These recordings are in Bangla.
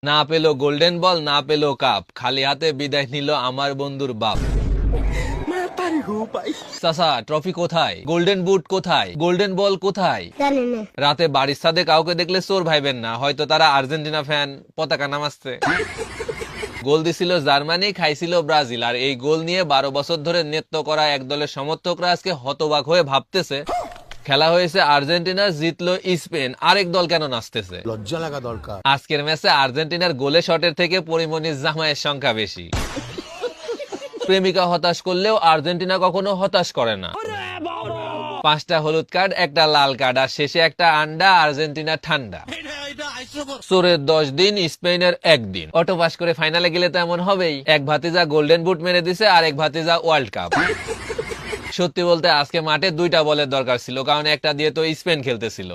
না পেলো গোল্ডেন বল, না পেলো কাপ, খালি হাতে বিদায় নিল আমার বন্ধুর বাপ। চাচা, ট্রফি কোথায়? গোল্ডেন বুট কোথায়? গোল্ডেন বল কোথায়? জানি না। রাতে বাড়ির ছাদে কাউকে দেখলে চোর ভাইবেন না, হয়তো তারা আর্জেন্টিনা ফ্যান, পতাকা নামাচ্ছে। গোল দিছিল জার্মানি, খাইছিল ব্রাজিল, আর এই গোল নিয়ে 12 বছর ধরে নৃত্য করা এক দলের সমর্থকরা আজকে হতবাক হয়ে ভাবতেছে, খেলা হয়েছে আর্জেন্টিনা, জিতলো স্পেন, আরেক দল কেন নাচতেছে? লজ্জা লাগা দরকার। আজকের ম্যাচে আর্জেন্টিনার গোলে শটের থেকে পরিমণির জামাইয়ের সংখ্যা বেশি। প্রেমিকা হতাশ করলেও আর্জেন্টিনা কখনো হতাশ করে না। 5টা হলুদ কার্ড, একটা লাল কার্ড, আর শেষে একটা আন্ডা, আর্জেন্টিনা ঠান্ডা। চোরের 10 দিন, স্পেনের 1 দিন। অটো পাস করে ফাইনালে গেলে তো এমন হবেই, এক ভাতিজা গোল্ডেন বুট মেরে দিছে, আর এক ভাতিজা ওয়ার্ল্ড কাপ। সত্যি বলতে আজকে মাঠে 2টা বলের দরকার ছিল, কারণ একটা দিয়ে তো স্পেন খেলতেছিল।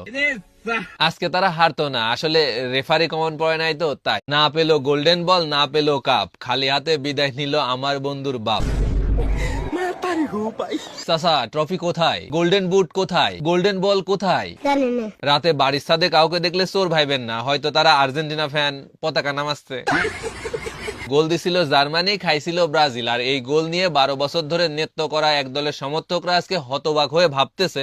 আজকে তারা হারতো না, আসলে রেফারি কমন পড়ে নাই তো তাই। না পেলো গোল্ডেন বল, না পেলো কাপ, খালি হাতে বিদায় নিল আমার বন্ধুর বাপ। চাচা, ট্রফি কোথায়? গোল্ডেন বুট কোথায়? গোল্ডেন বল কোথায়? জানি না। রাতে বাড়ির ছাদে কাউকে দেখলে চোর ভাইবেন না, হয়তো তারা আর্জেন্টিনা ফ্যান, পতাকা নামাচ্ছে। গোল দিছিল জার্মানি, খাইছিল ব্রাজিল, আর এই গোল নিয়ে 12 বছর ধরে নৃত্য করা এক দলের সমর্থকরা আজকে হতবাক হয়ে ভাবতেছে,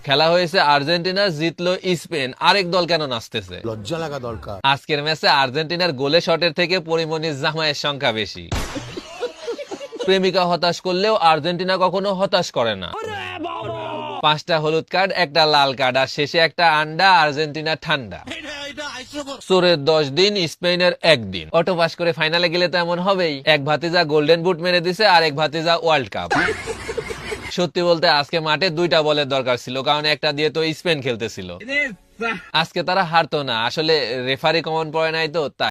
খেলা হয়েছে আর্জেন্টিনা, জিতলো স্পেন, আরেক দল কেন নাচতেছে? লজ্জা লাগা দরকার। আজকের ম্যাচে আর্জেন্টিনার গোলে শটের থেকে পরিমণির জামাইয়ের সংখ্যা বেশি। প্রেমিকা হতাশ করলেও আর্জেন্টিনা কখনো হতাশ করে না। 5টা হলুদ কার্ড, একটা লাল কার্ড, আর শেষে একটা আন্ডা, আর্জেন্টিনা ঠান্ডা। চোরের 10 দিন, স্পেনের 1 দিন। অটো পাস করে ফাইনালে গেলে তো এমন হবেই, এক ভাতিজা গোল্ডেন বুট মেরে দিছে, আর এক ভাতিজা ওয়ার্ল্ড কাপ। সত্যি বলতে আজকে মাঠে 2টা বলের দরকার ছিল, কারণ একটা দিয়ে তো স্পেন খেলতেছিল। আজকে তারা হারতো না, আসলে রেফারি কমন পড়ে নাই তো তাই।